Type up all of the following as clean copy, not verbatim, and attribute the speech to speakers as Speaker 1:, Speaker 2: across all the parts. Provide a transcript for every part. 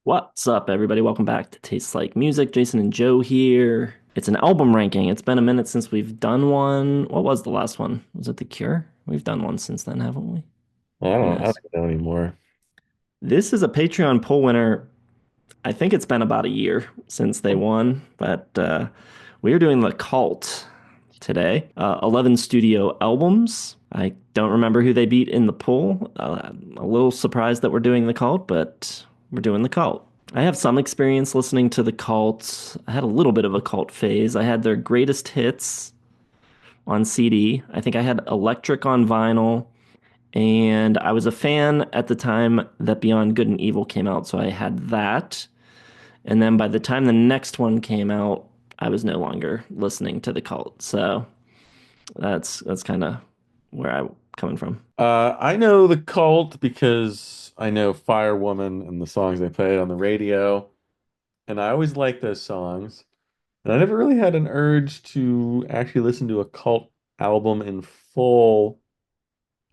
Speaker 1: What's up, everybody? Welcome back to Tastes Like Music. Jason and Joe here. It's an album ranking. It's been a minute since we've done one. What was the last one? Was it The Cure? We've done one since then, haven't we? Who
Speaker 2: I
Speaker 1: knows?
Speaker 2: don't know anymore.
Speaker 1: This is a Patreon poll winner. I think it's been about a year since they won, but we are doing The Cult today. 11 studio albums. I don't remember who they beat in the poll. I'm a little surprised that we're doing The Cult, but we're doing The Cult. I have some experience listening to The Cult. I had a little bit of a Cult phase. I had their greatest hits on CD. I think I had Electric on vinyl. And I was a fan at the time that Beyond Good and Evil came out, so I had that. And then by the time the next one came out, I was no longer listening to The Cult. So that's kind of where I'm coming from.
Speaker 2: I know the Cult because I know Firewoman and the songs they played on the radio, and I always liked those songs. And I never really had an urge to actually listen to a Cult album in full.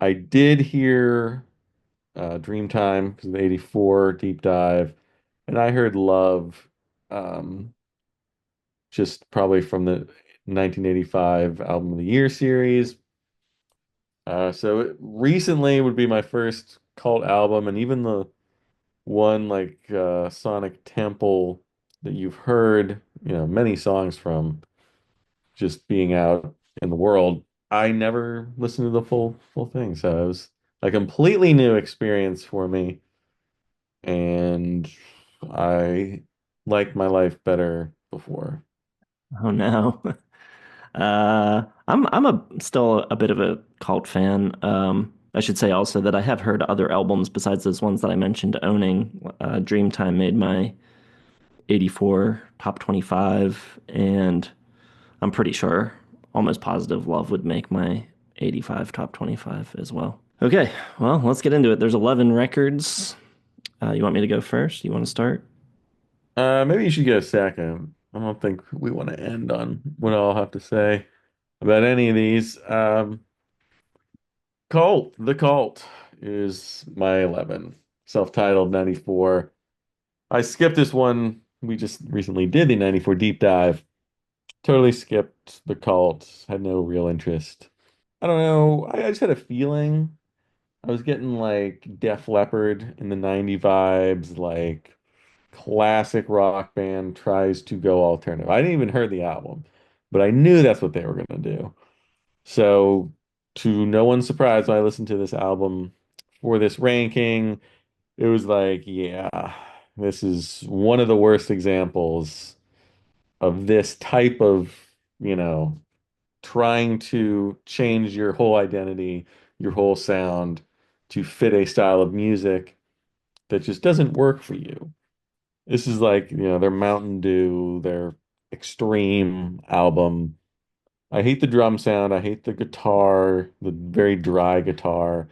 Speaker 2: I did hear Dreamtime because of the '84 deep dive, and I heard Love, um, just probably from the 1985 Album of the Year series. So recently would be my first cult album, and even the one like Sonic Temple that you've heard, many songs from just being out in the world. I never listened to the full thing, so it was a completely new experience for me, and I liked my life better before.
Speaker 1: Oh no. I'm a still a bit of a Cult fan. I should say also that I have heard other albums besides those ones that I mentioned owning. Dreamtime made my 84 top 25, and I'm pretty sure, almost positive, Love would make my 85 top 25 as well. Okay, well, let's get into it. There's 11 records. You want me to go first? You want to start?
Speaker 2: Maybe you should get a second. I don't think we want to end on what I'll have to say about any of these. The Cult is my 11, self-titled 94. I skipped this one. We just recently did the 94 deep dive. Totally skipped The Cult, had no real interest. I don't know. I just had a feeling I was getting like Def Leppard in the 90 vibes, like classic rock band tries to go alternative. I didn't even heard the album, but I knew that's what they were going to do. So, to no one's surprise, when I listened to this album for this ranking, it was like, yeah, this is one of the worst examples of this type of, you know, trying to change your whole identity, your whole sound to fit a style of music that just doesn't work for you. This is like, their Mountain Dew, their extreme album. I hate the drum sound. I hate the guitar, the very dry guitar.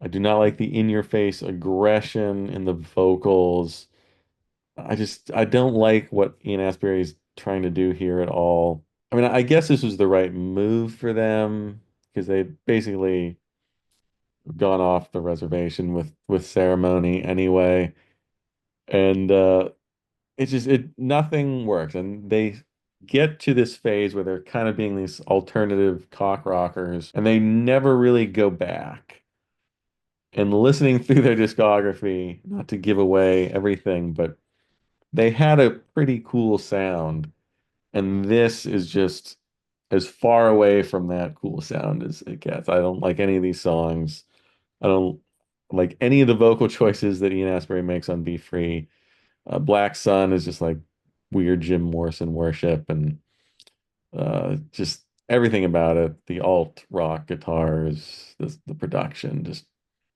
Speaker 2: I do not like the in-your-face aggression in the vocals. I don't like what Ian Astbury is trying to do here at all. I mean, I guess this was the right move for them because they basically gone off the reservation with ceremony anyway, and it nothing works, and they get to this phase where they're kind of being these alternative cock rockers, and they never really go back. And listening through their discography, not to give away everything, but they had a pretty cool sound, and this is just as far away from that cool sound as it gets. I don't like any of these songs. I don't like any of the vocal choices that Ian Astbury makes on Be Free. Black Sun is just like weird Jim Morrison worship, and just everything about it. The alt rock guitars, the production, just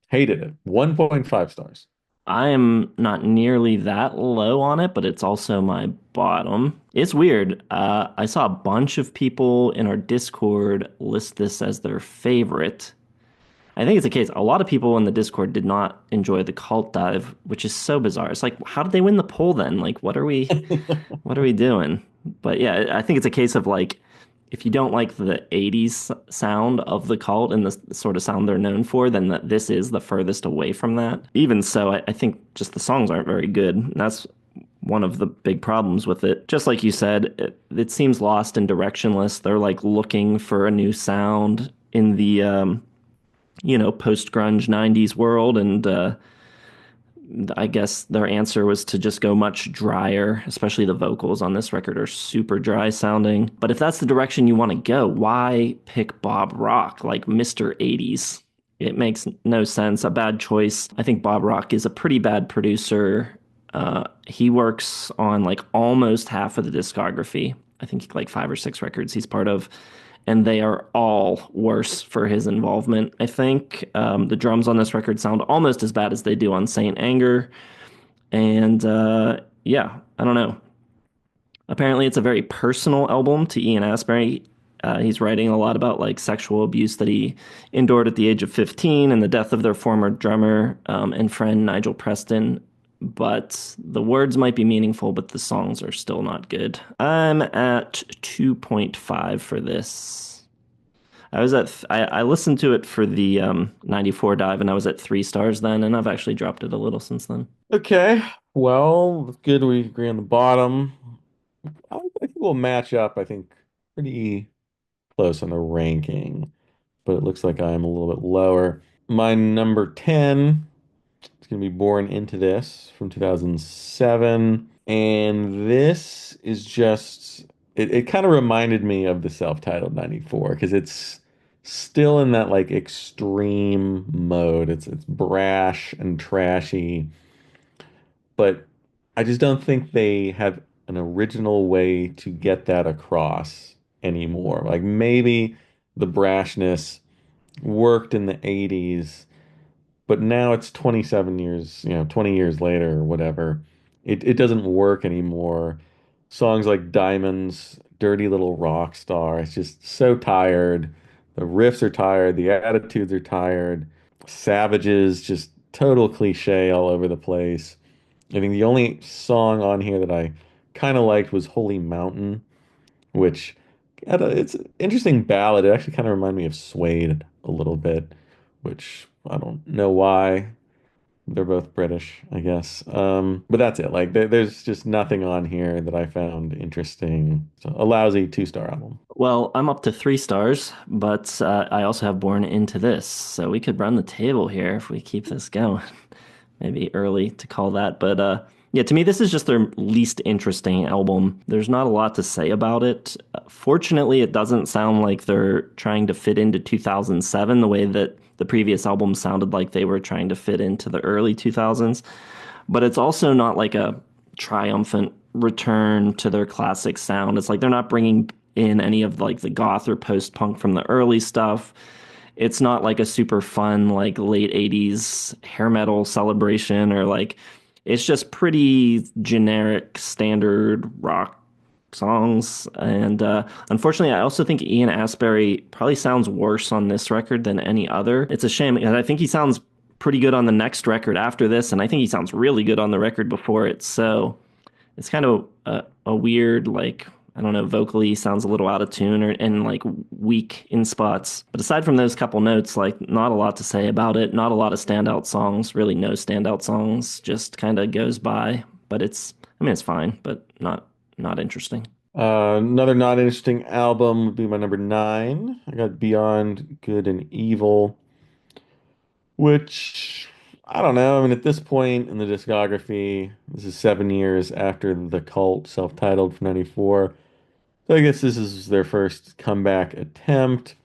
Speaker 2: hated it. 1.5 stars.
Speaker 1: I am not nearly that low on it, but it's also my bottom. It's weird. I saw a bunch of people in our Discord list this as their favorite. I think it's the case. A lot of people in the Discord did not enjoy the cult dive, which is so bizarre. It's like, how did they win the poll then? Like, what are we doing? But yeah, I think it's a case of like if you don't like the 80s sound of the Cult and the sort of sound they're known for, then this is the furthest away from that. Even so, I think just the songs aren't very good. And that's one of the big problems with it. Just like you said, it seems lost and directionless. They're like looking for a new sound in the post-grunge 90s world, and I guess their answer was to just go much drier, especially the vocals on this record are super dry sounding. But if that's the direction you want to go, why pick Bob Rock, like Mr. 80s? It makes no sense. A bad choice. I think Bob Rock is a pretty bad producer. He works on like almost half of the discography. I think like 5 or 6 records he's part of, and they are all worse for his involvement. I think the drums on this record sound almost as bad as they do on Saint Anger. And yeah, I don't know. Apparently, it's a very personal album to Ian Astbury. He's writing a lot about like sexual abuse that he endured at the age of 15 and the death of their former drummer and friend Nigel Preston. But the words might be meaningful, but the songs are still not good. I'm at 2.5 for this. I listened to it for the 94 dive and I was at 3 stars then, and I've actually dropped it a little since then.
Speaker 2: Okay, well, good we agree on the bottom. I think we'll match up, I think, pretty close on the ranking, but it looks like I'm a little bit lower. My number 10 is going to be Born Into This from 2007. And this is just, it kind of reminded me of the self-titled 94 because it's still in that like extreme mode. It's brash and trashy, but I just don't think they have an original way to get that across anymore. Like maybe the brashness worked in the 80s, but now it's 27 years, 20 years later or whatever. It doesn't work anymore. Songs like Diamonds, Dirty Little Rock Star, it's just so tired. The riffs are tired, the attitudes are tired. Savages, just total cliche all over the place. I think the only song on here that I kind of liked was Holy Mountain, which it's an interesting ballad. It actually kind of reminded me of Suede a little bit, which I don't know why. They're both British, I guess. But that's it. Like there's just nothing on here that I found interesting. So a lousy 2-star album.
Speaker 1: Well, I'm up to 3 stars, but I also have Born Into This, so we could run the table here if we keep this going. Maybe early to call that, but yeah, to me, this is just their least interesting album. There's not a lot to say about it. Fortunately, it doesn't sound like they're trying to fit into 2007 the way that the previous album sounded like they were trying to fit into the early 2000s. But it's also not like a triumphant return to their classic sound. It's like they're not bringing in any of like the goth or post-punk from the early stuff. It's not like a super fun like late 80s hair metal celebration, or like it's just pretty generic standard rock songs. And unfortunately, I also think Ian Astbury probably sounds worse on this record than any other. It's a shame because I think he sounds pretty good on the next record after this, and I think he sounds really good on the record before it. So it's kind of a weird, like, I don't know, vocally sounds a little out of tune and like weak in spots. But aside from those couple notes, like not a lot to say about it. Not a lot of standout songs, really no standout songs, just kind of goes by. But I mean, it's fine, but not interesting.
Speaker 2: Another not interesting album would be my number 9. I got Beyond Good and Evil, which I don't know. I mean, at this point in the discography, this is 7 years after The Cult, self-titled from 94. So I guess this is their first comeback attempt.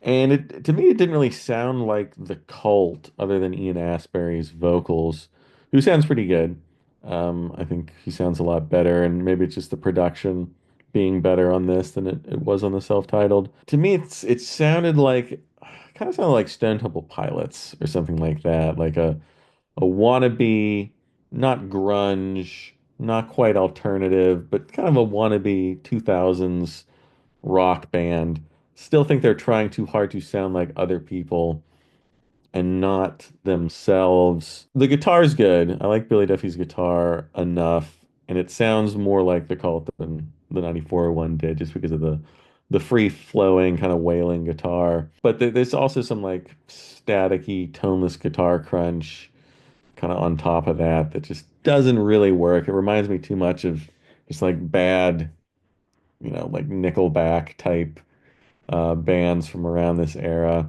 Speaker 2: And to me, it didn't really sound like The Cult other than Ian Astbury's vocals, who sounds pretty good. I think he sounds a lot better, and maybe it's just the production being better on this than it was on the self-titled. To me, it sounded like kind of sounded like Stone Temple Pilots or something like that, like a wannabe, not grunge, not quite alternative, but kind of a wannabe 2000s rock band. Still think they're trying too hard to sound like other people and not themselves. The guitar's good. I like Billy Duffy's guitar enough, and it sounds more like the Cult than the 94 one did, just because of the free flowing kind of wailing guitar. But there's also some like staticky, toneless guitar crunch kind of on top of that that just doesn't really work. It reminds me too much of just like bad, like Nickelback type bands from around this era.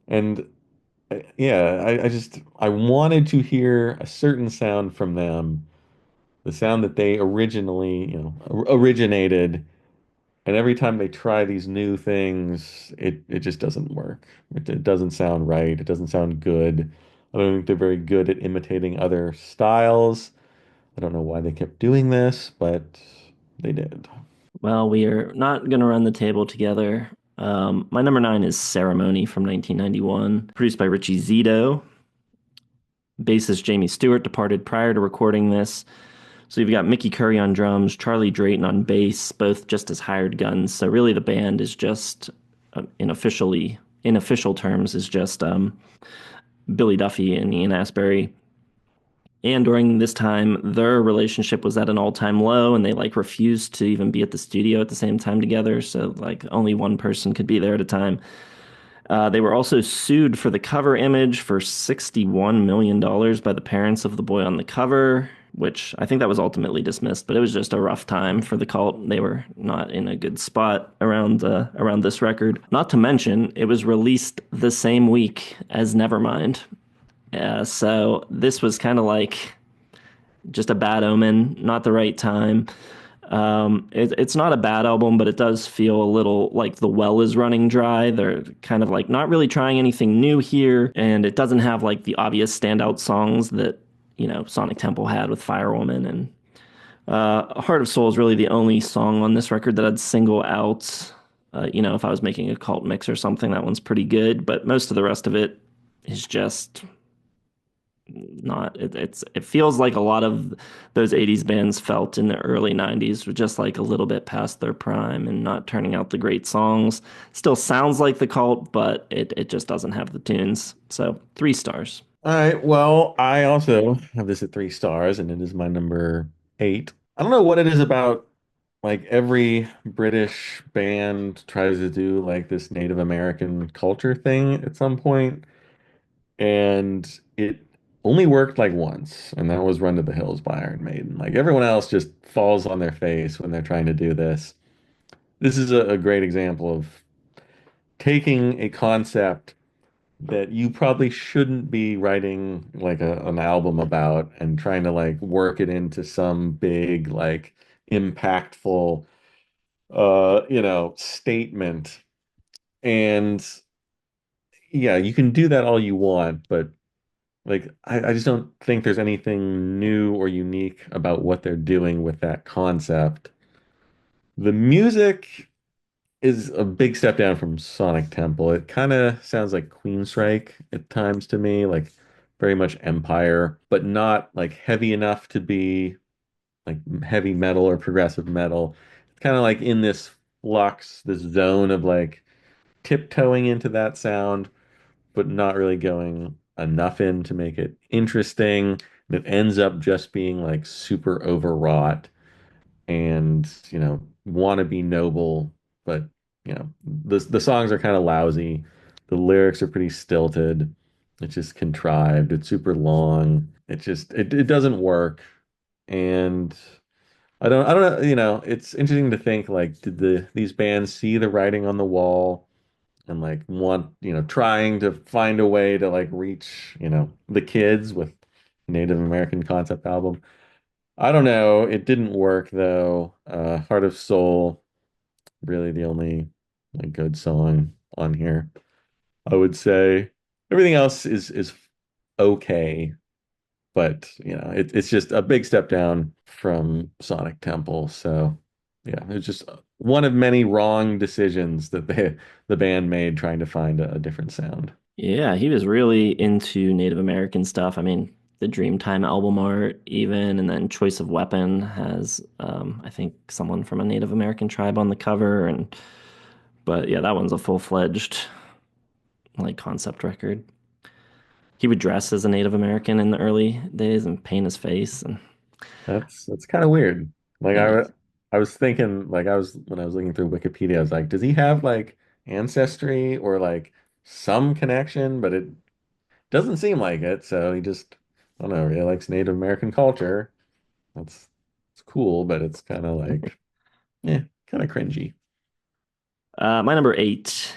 Speaker 2: And yeah, I wanted to hear a certain sound from them, the sound that they originally, originated. And every time they try these new things, it just doesn't work. It doesn't sound right. It doesn't sound good. I don't think they're very good at imitating other styles. I don't know why they kept doing this, but they did.
Speaker 1: Well, we are not going to run the table together. My number nine is Ceremony from 1991, produced by Richie Zito. Bassist Jamie Stewart departed prior to recording this. So you've got Mickey Curry on drums, Charlie Drayton on bass, both just as hired guns. So really the band is just, in official terms, is just Billy Duffy and Ian Astbury. And during this time, their relationship was at an all-time low, and they like refused to even be at the studio at the same time together. So like only one person could be there at a time. They were also sued for the cover image for $61 million by the parents of the boy on the cover, which I think that was ultimately dismissed, but it was just a rough time for the cult. They were not in a good spot around this record. Not to mention, it was released the same week as Nevermind. So this was kind of like just a bad omen, not the right time. It's not a bad album, but it does feel a little like the well is running dry. They're kind of like not really trying anything new here, and it doesn't have like the obvious standout songs that, Sonic Temple had with Firewoman. And Heart of Soul is really the only song on this record that I'd single out. If I was making a cult mix or something, that one's pretty good, but most of the rest of it is just not it feels like a lot of those 80s bands felt in the early 90s were just like a little bit past their prime and not turning out the great songs. Still sounds like the cult, but it just doesn't have the tunes. So 3 stars.
Speaker 2: All right. Well, I also have this at 3 stars, and it is my number 8. I don't know what it is about like every British band tries to do like this Native American culture thing at some point, and it only worked like once, and that was Run to the Hills by Iron Maiden. Like everyone else just falls on their face when they're trying to do this. This is a great example of taking a concept that you probably shouldn't be writing like an album about and trying to like work it into some big like impactful statement. And yeah, you can do that all you want, but like I just don't think there's anything new or unique about what they're doing with that concept. The music is a big step down from Sonic Temple. It kind of sounds like Queensryche at times to me, like very much Empire, but not like heavy enough to be like heavy metal or progressive metal. It's kind of like in this flux, this zone of like tiptoeing into that sound, but not really going enough in to make it interesting. And it ends up just being like super overwrought and want to be noble, but the songs are kind of lousy. The lyrics are pretty stilted. It's just contrived. It's super long. It doesn't work. And I don't know, it's interesting to think like did these bands see the writing on the wall and like want, trying to find a way to like reach, the kids with Native American concept album. I don't know. It didn't work though. Heart of Soul, really the only like good song on here. I would say everything else is okay, but it's just a big step down from Sonic Temple. So yeah, it's just one of many wrong decisions that the band made trying to find a different sound.
Speaker 1: Yeah, he was really into Native American stuff. I mean, the Dreamtime album art, even, and then Choice of Weapon has, I think, someone from a Native American tribe on the cover, and but yeah, that one's a full-fledged like concept record. He would dress as a Native American in the early days and paint his face, and
Speaker 2: That's kind of weird. Like
Speaker 1: yeah,
Speaker 2: I was thinking, like, when I was looking through Wikipedia, I was like, does he have like ancestry or like some connection? But it doesn't seem like it. So he just, I don't know, really likes Native American culture. That's it's cool, but it's kind of like, yeah, kind of cringy.
Speaker 1: My number eight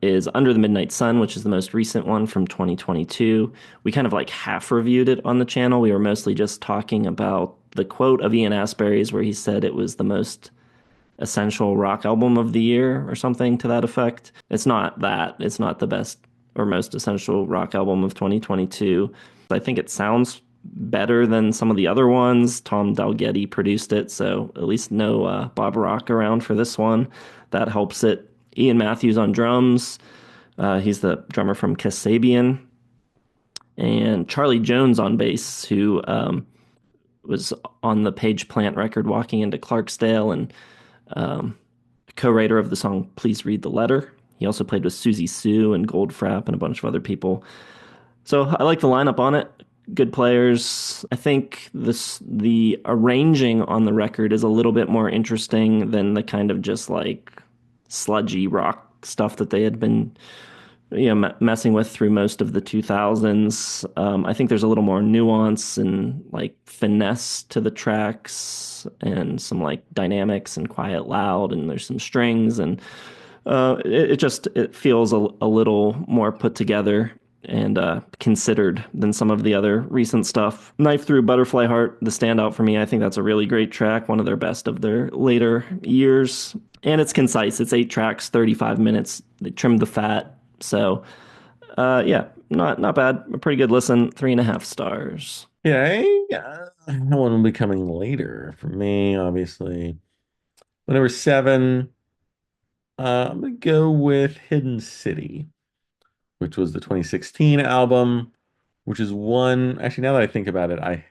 Speaker 1: is Under the Midnight Sun, which is the most recent one from 2022. We kind of like half reviewed it on the channel. We were mostly just talking about the quote of Ian Astbury's where he said it was the most essential rock album of the year or something to that effect. It's not that. It's not the best or most essential rock album of 2022. I think it sounds better than some of the other ones. Tom Dalgetty produced it, so at least no Bob Rock around for this one. That helps it. Ian Matthews on drums. He's the drummer from Kasabian. And Charlie Jones on bass, who was on the Page Plant record Walking into Clarksdale and um, co-writer of the song Please Read the Letter. He also played with Susie Sue and Goldfrapp and a bunch of other people. So I like the lineup on it. Good players. I think the arranging on the record is a little bit more interesting than the kind of just like sludgy rock stuff that they had been messing with through most of the 2000s. I think there's a little more nuance and like finesse to the tracks and some like dynamics and quiet loud and there's some strings and it feels a little more put together and considered than some of the other recent stuff. Knife Through Butterfly Heart, the standout for me. I think that's a really great track, one of their best of their later years. And it's concise. It's 8 tracks, 35 minutes. They trimmed the fat. So, yeah, not bad. A pretty good listen. 3.5 stars.
Speaker 2: Yeah, that one will be coming later for me, obviously. Number seven, I'm gonna go with Hidden City, which was the 2016 album, which is one. Actually, now that I think about it, I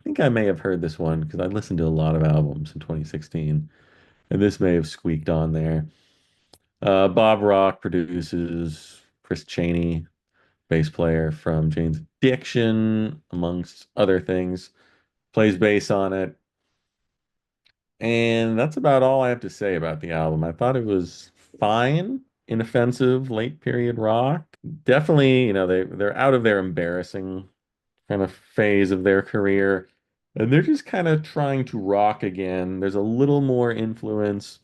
Speaker 2: think I may have heard this one because I listened to a lot of albums in 2016, and this may have squeaked on there. Bob Rock produces, Chris Chaney, bass player from Jane's Addiction, amongst other things, plays bass on it. And that's about all I have to say about the album. I thought it was fine, inoffensive, late period rock. Definitely, they're out of their embarrassing kind of phase of their career, and they're just kind of trying to rock again. There's a little more influence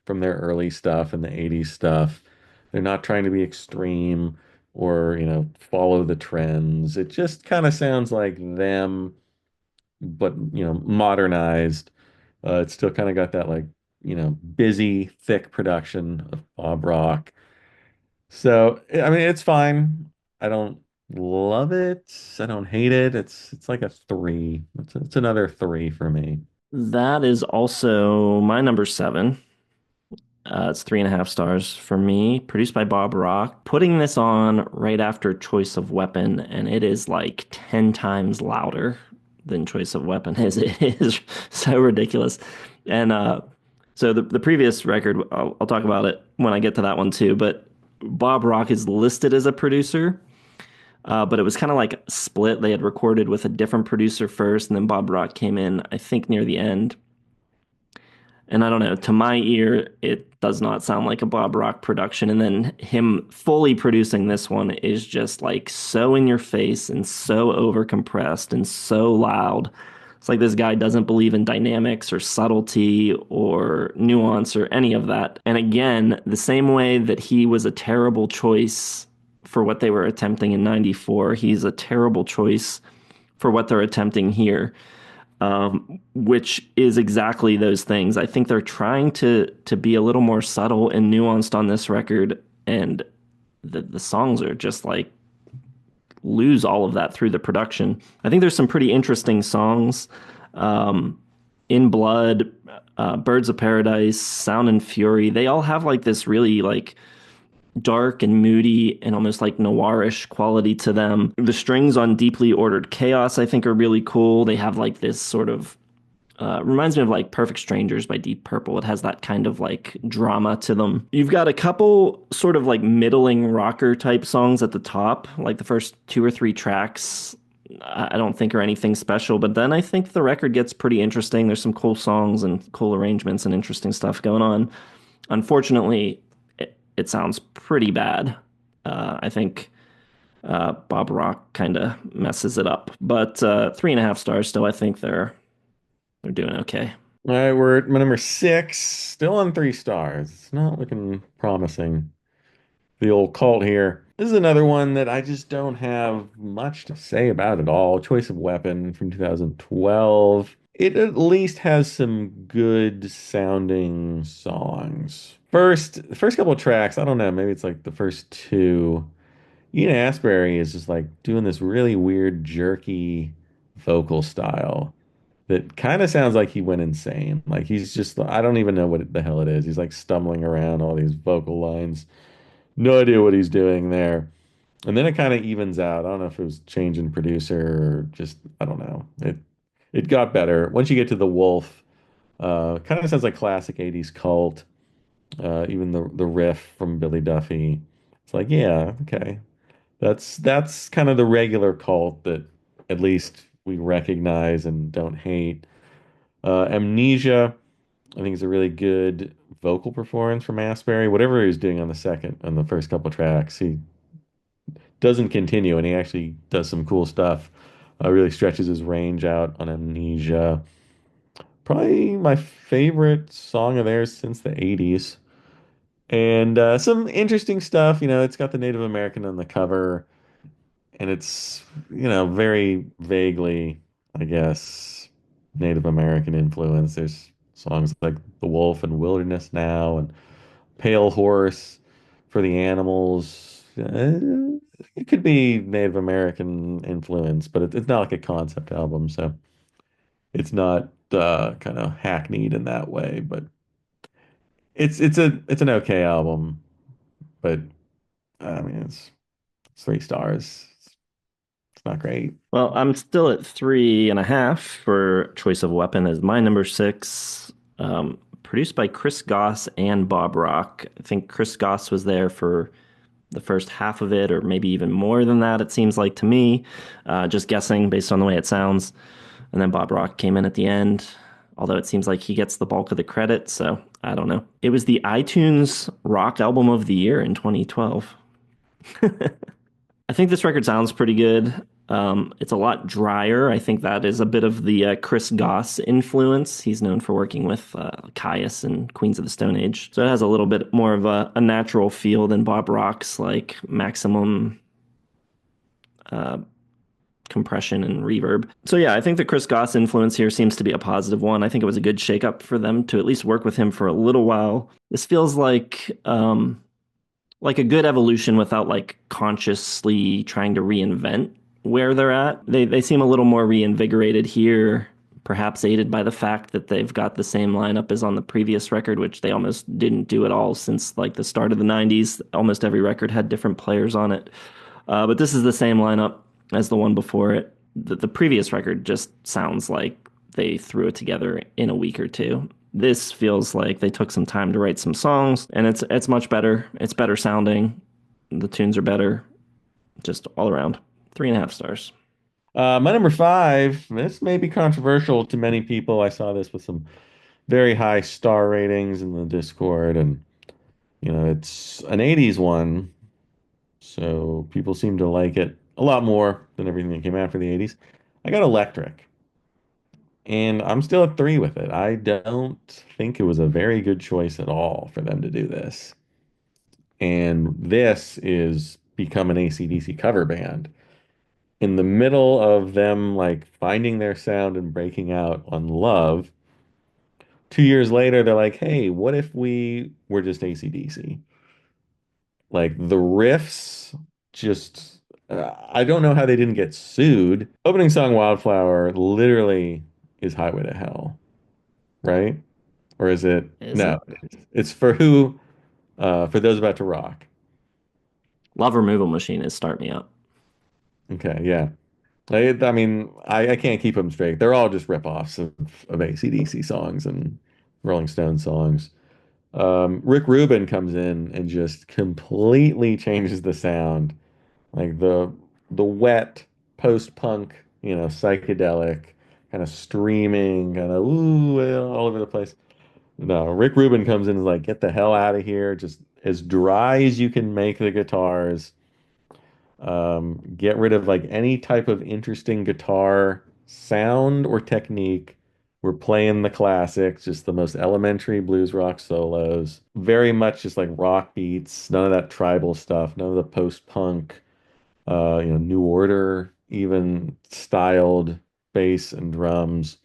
Speaker 2: from their early stuff and the 80s stuff. They're not trying to be extreme or, follow the trends. It just kind of sounds like them, but, modernized. It's still kind of got that like, busy, thick production of Bob Rock. So, I mean, it's fine. I don't love it. I don't hate it. It's like a three. It's another three for me.
Speaker 1: That is also my number seven. It's 3.5 stars for me. Produced by Bob Rock. Putting this on right after Choice of Weapon, and it is like 10 times louder than Choice of Weapon is. It is so ridiculous. And so the previous record, I'll talk about it when I get to that one too. But Bob Rock is listed as a producer, but it was kind of like split. They had recorded with a different producer first, and then Bob Rock came in, I think, near the end. And I don't know, to my ear, it does not sound like a Bob Rock production. And then him fully producing this one is just like so in your face and so overcompressed and so loud. It's like this guy doesn't believe in dynamics or subtlety or nuance or any of that. And again, the same way that he was a terrible choice for what they were attempting in 94, he's a terrible choice for what they're attempting here. Which is exactly those things. I think they're trying to be a little more subtle and nuanced on this record, and the songs are just like lose all of that through the production. I think there's some pretty interesting songs. In Blood, Birds of Paradise, Sound and Fury, they all have like this really like dark and moody and almost like noirish quality to them. The strings on Deeply Ordered Chaos, I think, are really cool. They have like this sort of reminds me of like Perfect Strangers by Deep Purple. It has that kind of like drama to them. You've got a couple sort of like middling rocker type songs at the top, like the first 2 or 3 tracks. I don't think are anything special. But then I think the record gets pretty interesting. There's some cool songs and cool arrangements and interesting stuff going on. Unfortunately, it sounds pretty bad. I think Bob Rock kind of messes it up. But 3.5 stars still. I think they're doing okay.
Speaker 2: All right, we're at my number six, still on 3 stars. It's not looking promising. The old cult here. This is another one that I just don't have much to say about at all. Choice of Weapon from 2012. It at least has some good sounding songs. The first couple of tracks, I don't know, maybe it's like the first two. Ian Astbury is just like doing this really weird, jerky vocal style that kind of sounds like he went insane. Like he's just, I don't even know what the hell it is. He's like stumbling around all these vocal lines. No idea what he's doing there. And then it kind of evens out. I don't know if it was change in producer or just, I don't know. It got better. Once you get to The Wolf, kind of sounds like classic 80s cult. Even the riff from Billy Duffy. It's like, yeah, okay. That's kind of the regular cult that at least we recognize and don't hate. Amnesia, I think is a really good vocal performance from Asbury. Whatever he was doing on the first couple tracks, he doesn't continue, and he actually does some cool stuff. Really stretches his range out on Amnesia. Probably my favorite song of theirs since the 80s. And some interesting stuff. It's got the Native American on the cover, and it's, very vaguely, I guess, Native American influence. There's songs like The Wolf and Wilderness Now and Pale Horse for the Animals. It could be Native American influence, but it's not like a concept album, so it's not kind of hackneyed in that way. But it's an okay album, but I mean it's 3 stars. It's not great.
Speaker 1: Well, I'm still at 3.5 for Choice of Weapon as my number six. Produced by Chris Goss and Bob Rock. I think Chris Goss was there for the first half of it, or maybe even more than that, it seems like to me. Just guessing based on the way it sounds. And then Bob Rock came in at the end, although it seems like he gets the bulk of the credit, so I don't know. It was the iTunes Rock Album of the Year in 2012. I think this record sounds pretty good. It's a lot drier. I think that is a bit of the Chris Goss influence. He's known for working with Caius and Queens of the Stone Age. So it has a little bit more of a natural feel than Bob Rock's like maximum uh, compression and reverb. So yeah, I think the Chris Goss influence here seems to be a positive one. I think it was a good shakeup for them to at least work with him for a little while. This feels like a good evolution without like consciously trying to reinvent where they're at. They seem a little more reinvigorated here, perhaps aided by the fact that they've got the same lineup as on the previous record, which they almost didn't do at all since like the start of the 90s. Almost every record had different players on it. But this is the same lineup as the one before it. The previous record just sounds like they threw it together in a week or two. This feels like they took some time to write some songs, and it's much better. It's better sounding. The tunes are better, just all around. 3.5 stars.
Speaker 2: My number five, this may be controversial to many people. I saw this with some very high star ratings in the Discord, and it's an 80s one, so people seem to like it a lot more than everything that came after the 80s. I got Electric, and I'm still at three with it. I don't think it was a very good choice at all for them to do this. And this is become an AC/DC cover band. In the middle of them like finding their sound and breaking out on Love, 2 years later, they're like, hey, what if we were just AC/DC? Like the riffs just, I don't know how they didn't get sued. Opening song Wildflower literally is Highway to Hell, right? Or is it?
Speaker 1: Is it?
Speaker 2: No, it's for who? For those about to rock.
Speaker 1: Love Removal Machine is Start Me Up.
Speaker 2: Okay, yeah. I mean, I can't keep them straight. They're all just ripoffs of AC/DC songs and Rolling Stones songs. Rick Rubin comes in and just completely changes the sound. Like the wet post-punk, psychedelic, kind of streaming, kind of all over the place. No, Rick Rubin comes in and is like, get the hell out of here. Just as dry as you can make the guitars. Get rid of like any type of interesting guitar sound or technique. We're playing the classics, just the most elementary blues rock solos. Very much just like rock beats, none of that tribal stuff, none of the post-punk, New Order, even styled bass and drums.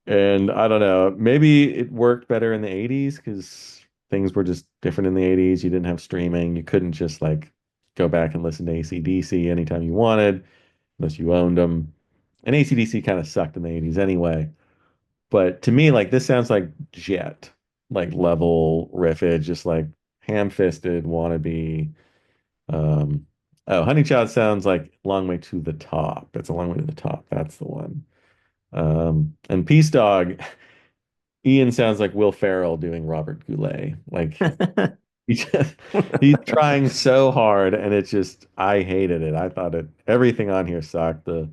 Speaker 2: And I don't know, maybe it worked better in the 80s because things were just different in the 80s. You didn't have streaming. You couldn't just like go back and listen to AC/DC anytime you wanted, unless you owned them. And AC/DC kind of sucked in the 80s anyway. But to me, like this sounds like Jet, like level riffage, just like ham-fisted wannabe. Um, oh, Honey Child sounds like Long Way to the Top. It's a long way to the top. That's the one. And Peace Dog, Ian sounds like Will Ferrell doing Robert Goulet. Like he just, he's trying so hard, and it's just I hated it. I thought everything on here sucked. The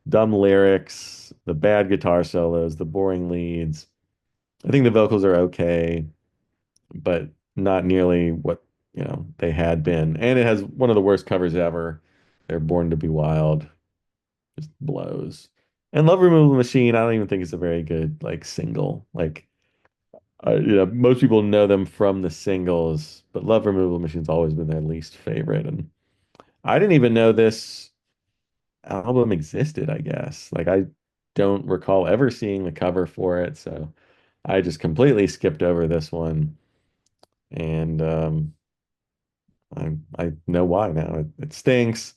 Speaker 2: dumb lyrics, the bad guitar solos, the boring leads. I think the vocals are okay, but not nearly what they had been. And it has one of the worst covers ever. They're Born to Be Wild. Just blows. And Love Removal Machine, I don't even think it's a very good like single. Like most people know them from the singles, but Love Removal Machine's always been their least favorite. And I didn't even know this album existed, I guess. Like I don't recall ever seeing the cover for it, so I just completely skipped over this one. And I know why now. It stinks.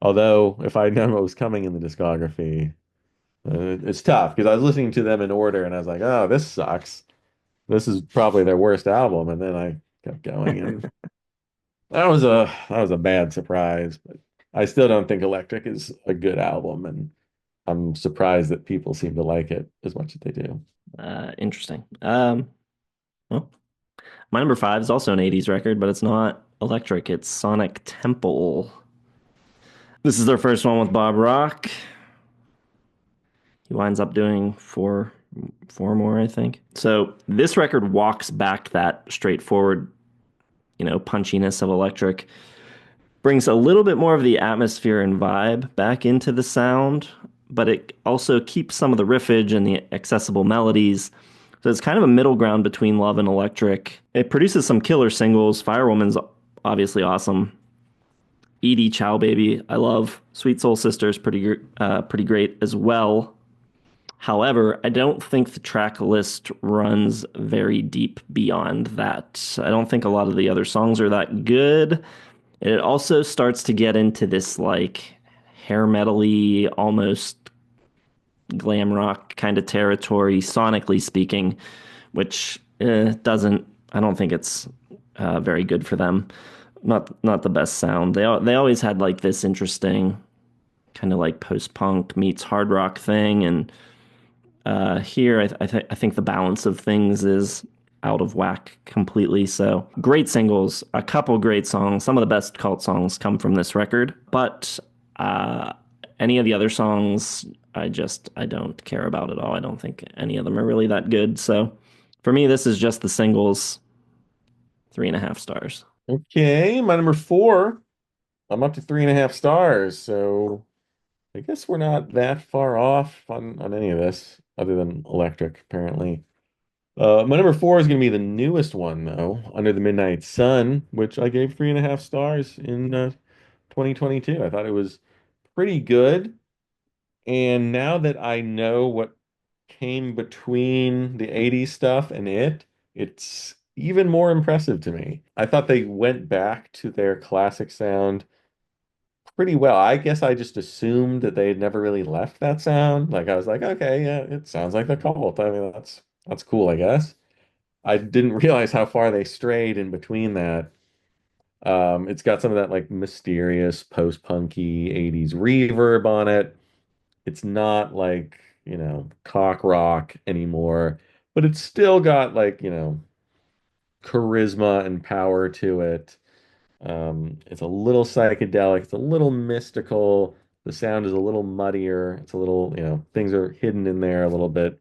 Speaker 2: Although if I'd known what was coming in the discography, it's tough because I was listening to them in order and I was like, oh, this sucks. This is probably their worst album. And then I kept going and that was a bad surprise, but I still don't think Electric is a good album, and I'm surprised that people seem to like it as much as they do.
Speaker 1: Interesting. Well, my number five is also an 80s record, but it's not electric. It's Sonic Temple. This is their first one with Bob Rock. He winds up doing four more, I think. So this record walks back that straightforward, punchiness of electric, brings a little bit more of the atmosphere and vibe back into the sound, but it also keeps some of the riffage and the accessible melodies. So it's kind of a middle ground between Love and Electric. It produces some killer singles. Firewoman's obviously awesome. Edie Chow Baby, I love. Sweet Soul Sister's pretty great as well. However, I don't think the track list runs very deep beyond that. I don't think a lot of the other songs are that good. It also starts to get into this like hair metal-y, almost glam rock kind of territory, sonically speaking, which I don't think it's very good for them. Not the best sound. They always had like this interesting kind of like post-punk meets hard rock thing, and here I think the balance of things is out of whack completely. So great singles, a couple great songs. Some of the best cult songs come from this record, but any of the other songs I don't care about at all. I don't think any of them are really that good. So for me, this is just the singles, 3.5 stars.
Speaker 2: Okay, my number four. I'm up to 3.5 stars, so I guess we're not that far off on any of this, other than Electric, apparently. My number four is going to be the newest one, though, Under the Midnight Sun, which I gave 3.5 stars in 2022. I thought it was pretty good. And now that I know what came between the 80s stuff and it's even more impressive to me. I thought they went back to their classic sound pretty well. I guess I just assumed that they had never really left that sound. Like I was like, okay, yeah, it sounds like the Cult. I mean, that's cool, I guess. I didn't realize how far they strayed in between that. It's got some of that like mysterious post-punky 80s reverb on it. It's not like, cock rock anymore, but it's still got like, charisma and power to it. It's a little psychedelic, it's a little mystical. The sound is a little muddier. It's a little, things are hidden in there a little bit,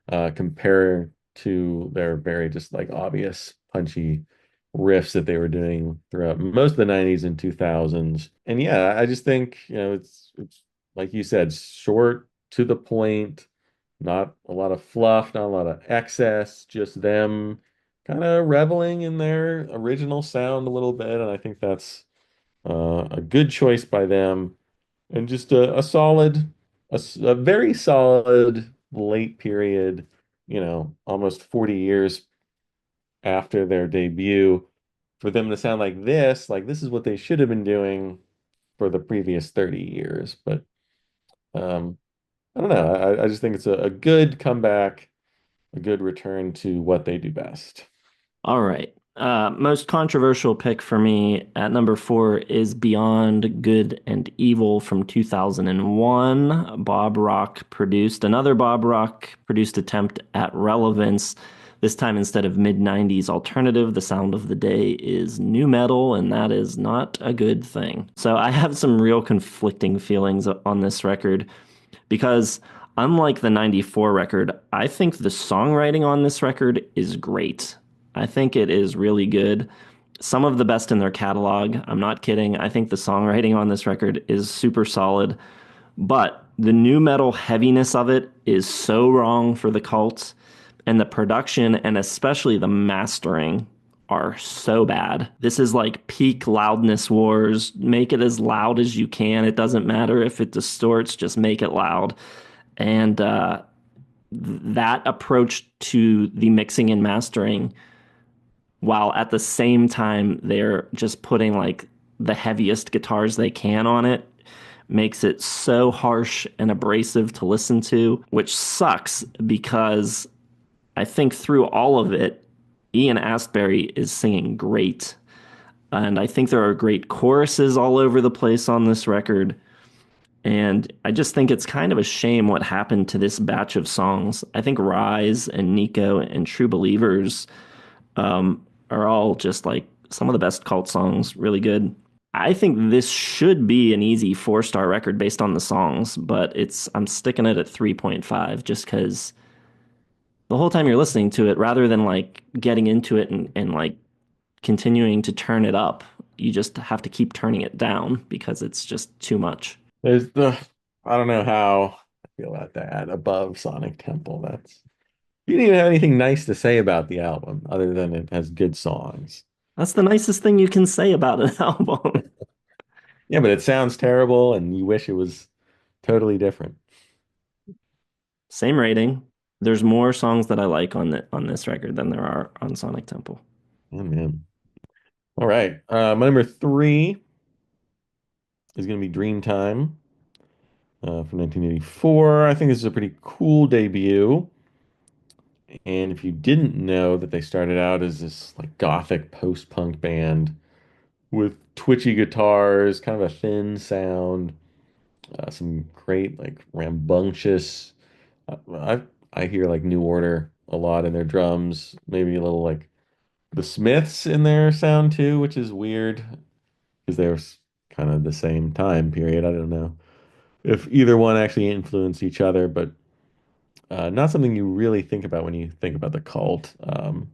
Speaker 2: compared to their very just like obvious punchy riffs that they were doing throughout most of the 90s and 2000s. And yeah, I just think, it's like you said, short, to the point, not a lot of fluff, not a lot of excess, just them kind of reveling in their original sound a little bit. And I think that's a good choice by them, and just a solid, a very solid late period, almost 40 years after their debut, for them to sound like this is what they should have been doing for the previous 30 years. But um, I don't know. I just think it's a good comeback, a good return to what they do best.
Speaker 1: All right. Most controversial pick for me at number four is Beyond Good and Evil from 2001. Another Bob Rock produced attempt at relevance. This time, instead of mid 90s alternative, the sound of the day is new metal, and that is not a good thing. So I have some real conflicting feelings on this record because unlike the 94 record, I think the songwriting on this record is great. I think it is really good. Some of the best in their catalog. I'm not kidding. I think the songwriting on this record is super solid, but the new metal heaviness of it is so wrong for the Cult, and the production and especially the mastering are so bad. This is like peak loudness wars. Make it as loud as you can. It doesn't matter if it distorts, just make it loud. And that approach to the mixing and mastering, while at the same time they're just putting like the heaviest guitars they can on it, makes it so harsh and abrasive to listen to, which sucks because I think through all of it, Ian Astbury is singing great. And I think there are great choruses all over the place on this record. And I just think it's kind of a shame what happened to this batch of songs. I think Rise and Nico and True Believers are all just like some of the best Cult songs, really good. I think this should be an easy 4-star record based on the songs, but I'm sticking it at 3.5 just because the whole time you're listening to it, rather than like getting into it and like continuing to turn it up, you just have to keep turning it down because it's just too much.
Speaker 2: I don't know how I feel about that above Sonic Temple. You didn't even have anything nice to say about the album other than it has good songs.
Speaker 1: That's the nicest thing you can say about an album.
Speaker 2: Yeah, but it sounds terrible and you wish it was totally different.
Speaker 1: Same rating. There's more songs that I like on this record than there are on Sonic Temple.
Speaker 2: Oh man. All right. My number three is going to be Dreamtime, from 1984. I think this is a pretty cool debut. And if you didn't know that they started out as this like gothic post-punk band with twitchy guitars, kind of a thin sound, some great like rambunctious. I hear like New Order a lot in their drums, maybe a little like the Smiths in their sound too, which is weird because they're kind of the same time period. I don't know if either one actually influenced each other, but not something you really think about when you think about the Cult.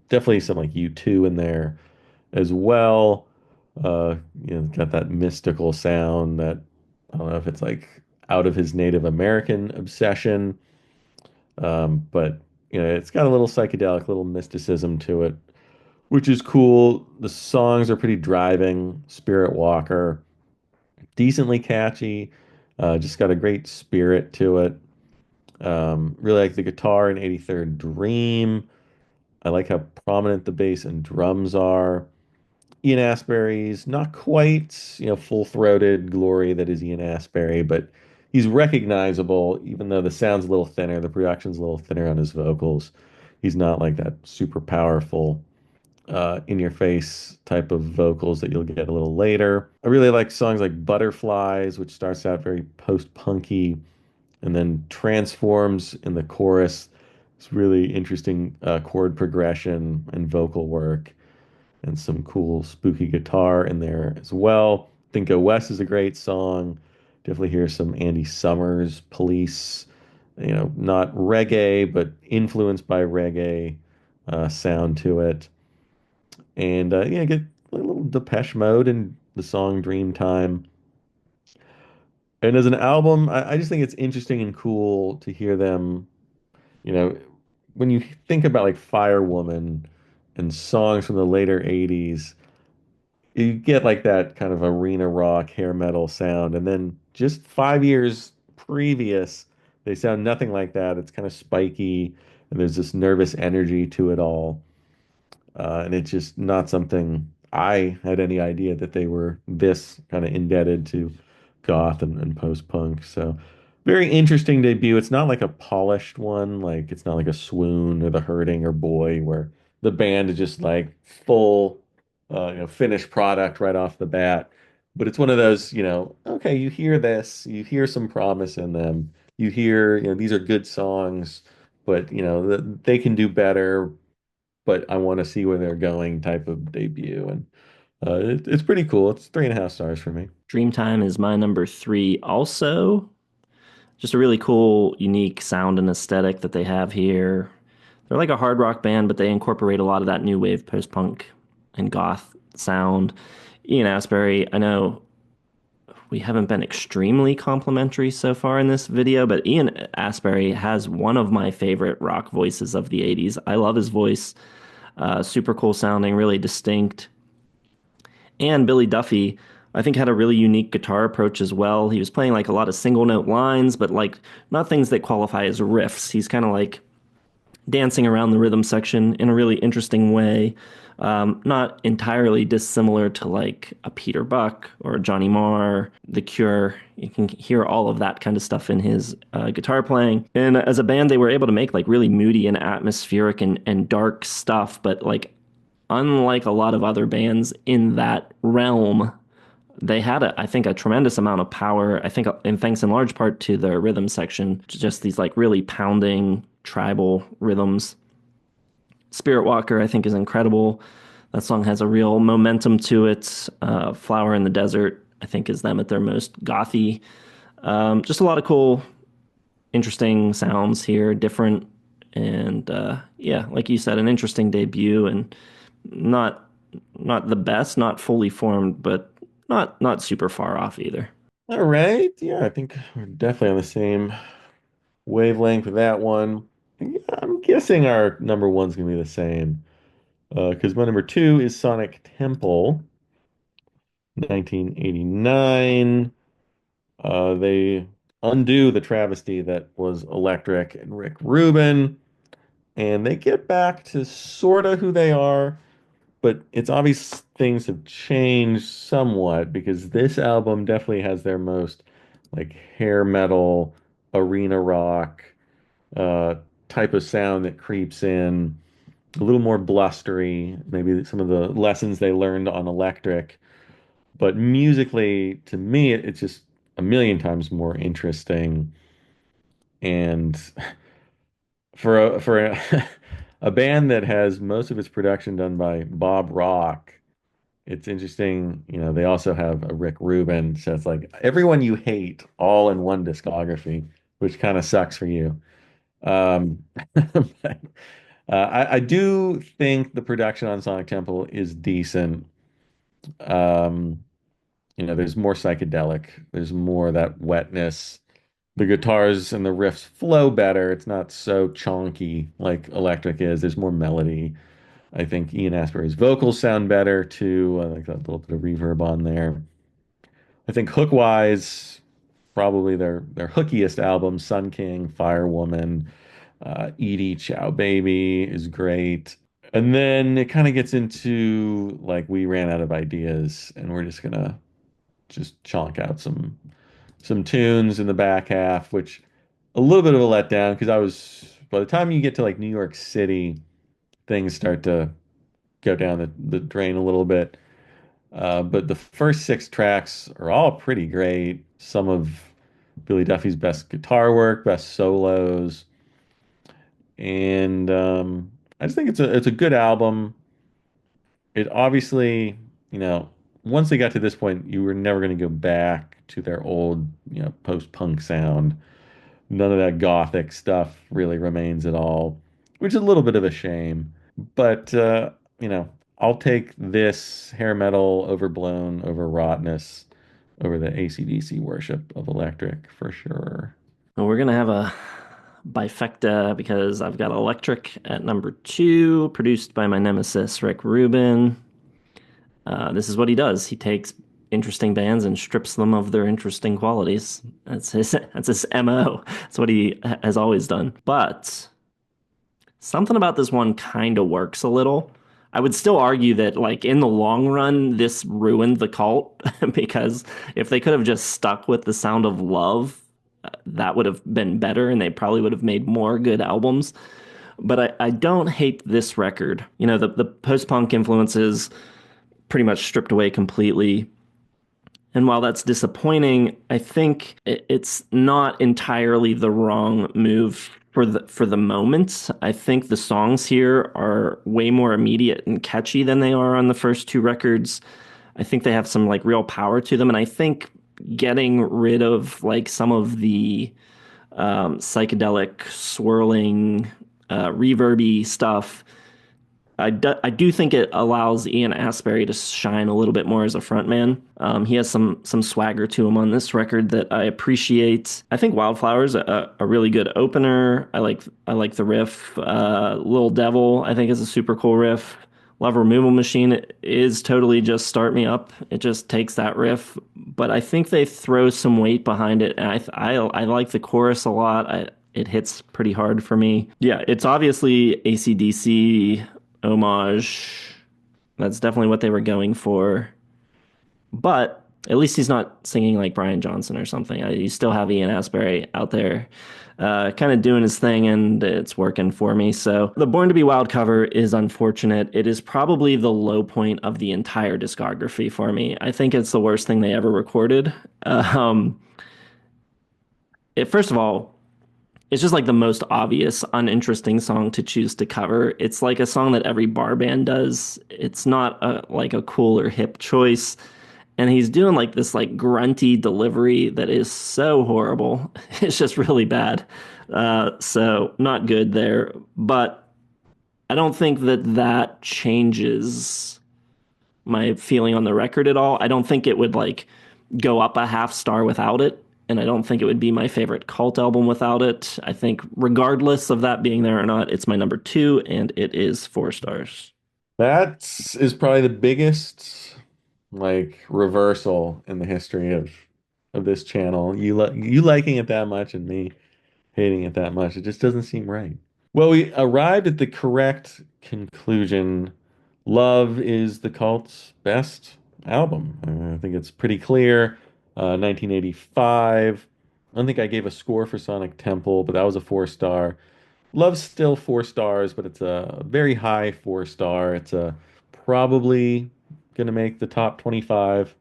Speaker 2: Definitely some like U2 in there as well. Got that mystical sound that I don't know if it's like out of his Native American obsession, but it's got a little psychedelic, little mysticism to it, which is cool. The songs are pretty driving. Spirit Walker, decently catchy, just got a great spirit to it. Really like the guitar in 83rd Dream. I like how prominent the bass and drums are. Ian Astbury's not quite, full-throated glory that is Ian Astbury, but he's recognizable, even though the sound's a little thinner, the production's a little thinner on his vocals. He's not like that super powerful, in-your-face type of vocals that you'll get a little later. I really like songs like Butterflies, which starts out very post-punky and then transforms in the chorus. It's really interesting chord progression and vocal work, and some cool spooky guitar in there as well. Think Go West is a great song. Definitely hear some Andy Summers, Police, not reggae, but influenced by reggae sound to it. And yeah, get a little Depeche Mode in the song Dreamtime. And as an album, I just think it's interesting and cool to hear them, you know, when you think about like Firewoman and songs from the later 80s, you get like that kind of arena rock, hair metal sound. And then just 5 years previous, they sound nothing like that. It's kind of spiky and there's this nervous energy to it all. And it's just not something I had any idea that they were this kind of indebted to goth and post-punk. So very interesting debut. It's not like a polished one, like it's not like a Swoon or The Hurting or Boy, where the band is just like full, finished product right off the bat. But it's one of those, okay, you hear this, you hear some promise in them, you hear, these are good songs, but they can do better, but I want to see where they're going type of debut. And it's pretty cool. It's 3.5 stars for me.
Speaker 1: Dreamtime is my number three. Also, just a really cool, unique sound and aesthetic that they have here. They're like a hard rock band, but they incorporate a lot of that new wave post punk and goth sound. Ian Astbury, I know we haven't been extremely complimentary so far in this video, but Ian Astbury has one of my favorite rock voices of the 80s. I love his voice. Super cool sounding, really distinct. And Billy Duffy, I think, had a really unique guitar approach as well. He was playing like a lot of single note lines, but like not things that qualify as riffs. He's kind of like dancing around the rhythm section in a really interesting way. Not entirely dissimilar to like a Peter Buck or a Johnny Marr, The Cure. You can hear all of that kind of stuff in his guitar playing. And as a band, they were able to make like really moody and atmospheric and dark stuff, but like unlike a lot of other bands in that realm, they had, I think, a tremendous amount of power. I think, and thanks in large part to their rhythm section, just these like really pounding tribal rhythms. Spirit Walker, I think, is incredible. That song has a real momentum to it. Flower in the Desert, I think, is them at their most gothy. Just a lot of cool, interesting sounds here, different, and yeah, like you said, an interesting debut, and not not the best, not fully formed, but not super far off either.
Speaker 2: All right. Yeah, I think we're definitely on the same wavelength with that one. Yeah, I'm guessing our number one's gonna be the same. Because my number two is Sonic Temple, 1989. They undo the travesty that was Electric and Rick Rubin, and they get back to sort of who they are, but it's obvious things have changed somewhat because this album definitely has their most like hair metal, arena rock uh, type of sound that creeps in, a little more blustery, maybe some of the lessons they learned on Electric. But musically, to me, it's just a million times more interesting. And for a band that has most of its production done by Bob Rock, it's interesting. They also have a Rick Rubin, so it's like everyone you hate all in one discography, which kind of sucks for you. But, I do think the production on Sonic Temple is decent. Um, there's more psychedelic, there's more of that wetness. The guitars and the riffs flow better. It's not so chonky like Electric is. There's more melody. I think Ian Astbury's vocals sound better too. I like that little bit of reverb on there. I think hook-wise, probably their hookiest album, Sun King, Firewoman, Edie, Ciao Baby is great. And then it kind of gets into like we ran out of ideas and we're just gonna just chonk out some tunes in the back half, which a little bit of a letdown because I was by the time you get to like New York City, things start to go down the drain a little bit. But the first six tracks are all pretty great. Some of Billy Duffy's best guitar work, best solos, and I just think it's a good album. It obviously, you know, once they got to this point, you were never going to go back to their old, post-punk sound. None of that gothic stuff really remains at all, which is a little bit of a shame. But you know, I'll take this hair metal overblown, overwrougtness over the AC/DC worship of electric for sure.
Speaker 1: And we're gonna have a bifecta because I've got Electric at number two, produced by my nemesis Rick Rubin. This is what he does. He takes interesting bands and strips them of their interesting qualities. That's his MO. That's what he has always done. But something about this one kind of works a little. I would still argue that, like, in the long run, this ruined the cult because if they could have just stuck with the sound of love, that would have been better and they probably would have made more good albums. But I don't hate this record. You know, the post-punk influences pretty much stripped away completely. And while that's disappointing, I think it's not entirely the wrong move for the moment. I think the songs here are way more immediate and catchy than they are on the first two records. I think they have some like real power to them, and I think getting rid of like some of the psychedelic swirling reverby stuff, I do think it allows Ian Astbury to shine a little bit more as a frontman. He has some swagger to him on this record that I appreciate. I think Wildflower's a really good opener. I like the riff. Little Devil I think is a super cool riff. Love Removal Machine is totally just start me up. It just takes that riff, but I think they throw some weight behind it, and I like the chorus a lot. It hits pretty hard for me. Yeah, it's obviously AC/DC homage. That's definitely what they were going for. But at least he's not singing like Brian Johnson or something. You still have Ian Astbury out there kind of doing his thing, and it's working for me. So the Born to Be Wild cover is unfortunate. It is probably the low point of the entire discography for me. I think it's the worst thing they ever recorded. First of all, it's just like the most obvious, uninteresting song to choose to cover. It's like a song that every bar band does. It's not like a cool or hip choice. And he's doing like this like grunty delivery that is so horrible. It's just really bad. So not good there. But I don't think that changes my feeling on the record at all. I don't think it would like go up a half star without it. And I don't think it would be my favorite cult album without it. I think, regardless of that being there or not, it's my number two, and it is 4 stars.
Speaker 2: That is probably the biggest like reversal in the history of this channel. You liking it that much and me hating it that much. It just doesn't seem right. Well, we arrived at the correct conclusion. Love is the cult's best album. I think it's pretty clear. 1985. I don't think I gave a score for Sonic Temple, but that was a 4 star. Love's still 4 stars, but it's a very high 4 star. It's a probably gonna make the top 25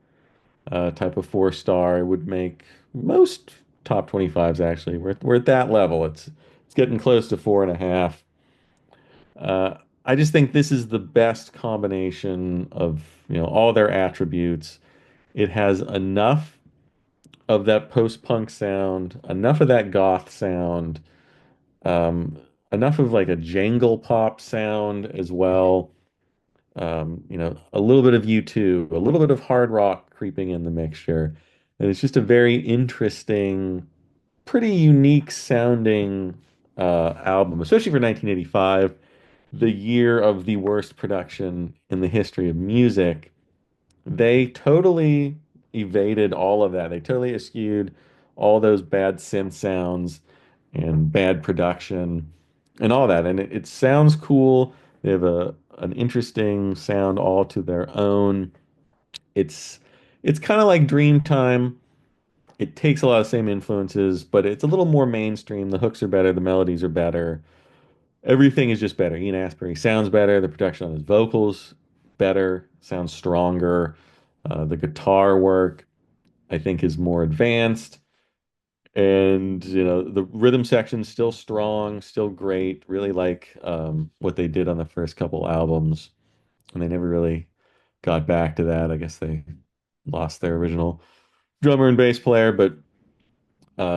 Speaker 2: type of 4 star. It would make most top 25s actually. We're at that level. It's getting close to 4.5. I just think this is the best combination of all their attributes. It has enough of that post-punk sound, enough of that goth sound, um, enough of like a jangle pop sound as well. A little bit of U2, a little bit of hard rock creeping in the mixture. And it's just a very interesting, pretty unique sounding album, especially for 1985, the year of the worst production in the history of music. They totally evaded all of that. They totally eschewed all those bad synth sounds and bad production and all that. And it sounds cool. They have an interesting sound all to their own. It's it's kind of like Dreamtime. It takes a lot of same influences, but it's a little more mainstream. The hooks are better, the melodies are better. Everything is just better. Ian Astbury sounds better. The production on his vocals better, sounds stronger. The guitar work, I think, is more advanced. And, the rhythm section's still strong, still great. Really like what they did on the first couple albums. And they never really got back to that. I guess they lost their original drummer and bass player, but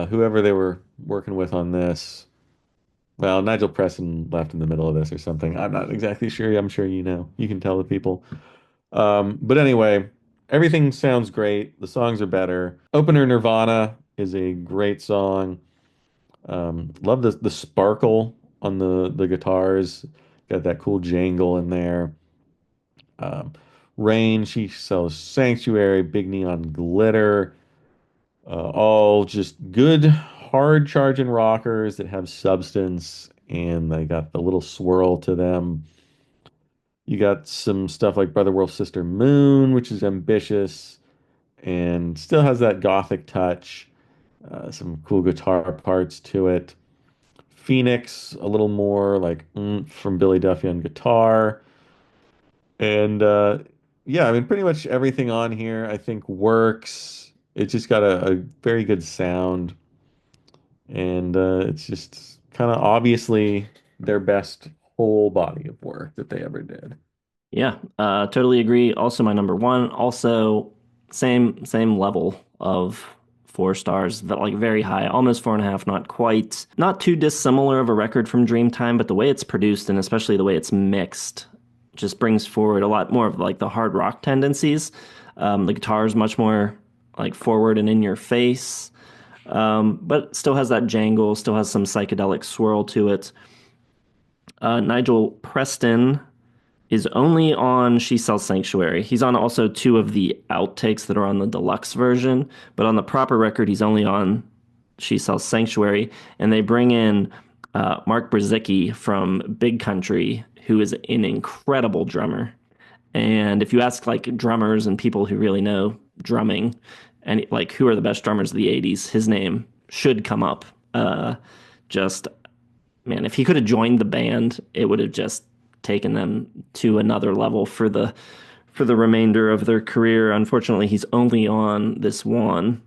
Speaker 2: whoever they were working with on this, well, Nigel Preston left in the middle of this or something. I'm not exactly sure. I'm sure you know. You can tell the people. But anyway, everything sounds great. The songs are better. Opener Nirvana is a great song. Love the sparkle on the guitars. Got that cool jangle in there. Um, Rain, She Sells Sanctuary, Big Neon Glitter, all just good, hard charging rockers that have substance and they got the little swirl to them. You got some stuff like Brother Wolf Sister Moon, which is ambitious and still has that gothic touch. Some cool guitar parts to it. Phoenix, a little more like from Billy Duffy on guitar. And yeah, I mean, pretty much everything on here I think works. It's just got a very good sound, and it's just kind of obviously their best whole body of work that they ever did.
Speaker 1: Yeah, totally agree. Also, my number one. Also, same level of 4 stars, but like very high, almost 4.5, not quite, not too dissimilar of a record from Dreamtime, but the way it's produced and especially the way it's mixed just brings forward a lot more of like the hard rock tendencies. The guitar is much more like forward and in your face, but still has that jangle, still has some psychedelic swirl to it. Nigel Preston is only on She Sells Sanctuary. He's on also two of the outtakes that are on the deluxe version, but on the proper record, he's only on She Sells Sanctuary. And they bring in Mark Brzezicki from Big Country, who is an incredible drummer. And if you ask like drummers and people who really know drumming, and like who are the best drummers of the 80s, his name should come up. Just man, if he could have joined the band, it would have just taken them to another level for the remainder of their career. Unfortunately, he's only on this one.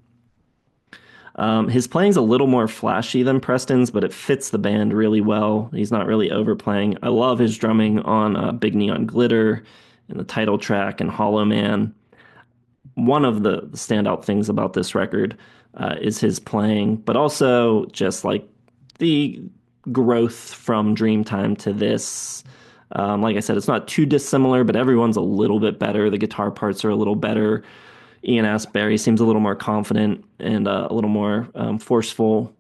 Speaker 1: His playing's a little more flashy than Preston's, but it fits the band really well. He's not really overplaying. I love his drumming on Big Neon Glitter and the title track and Hollow Man. One of the standout things about this record is his playing, but also just like the growth from Dreamtime to this. Like I said, it's not too dissimilar, but everyone's a little bit better. The guitar parts are a little better. Ian Astbury seems a little more confident and a little more forceful.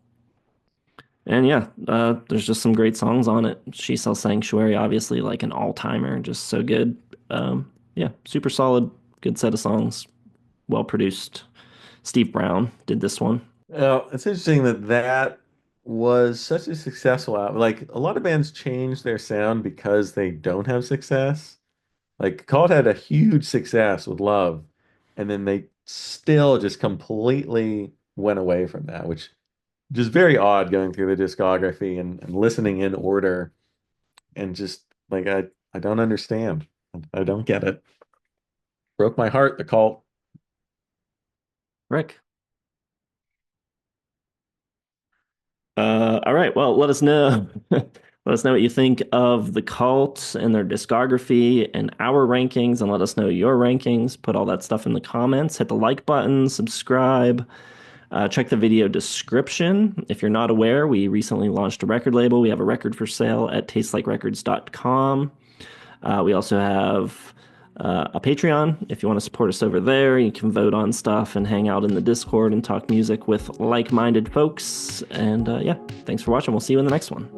Speaker 1: And yeah, there's just some great songs on it. She Sells Sanctuary, obviously, like an all-timer, just so good. Yeah, super solid, good set of songs, well produced. Steve Brown did this one.
Speaker 2: Well, it's interesting that that was such a successful album. Like a lot of bands change their sound because they don't have success. Like Cult had a huge success with Love, and then they still just completely went away from that, which just very odd going through the discography and listening in order and just like I don't understand. I don't get it. Broke my heart, the Cult.
Speaker 1: Rick. All right. Well, let us know. Let us know what you think of the Cult and their discography and our rankings, and let us know your rankings. Put all that stuff in the comments. Hit the like button, subscribe. Check the video description. If you're not aware, we recently launched a record label. We have a record for sale at tastelikerecords.com. We also have a Patreon. If you want to support us over there, you can vote on stuff and hang out in the Discord and talk music with like-minded folks. And yeah, thanks for watching. We'll see you in the next one.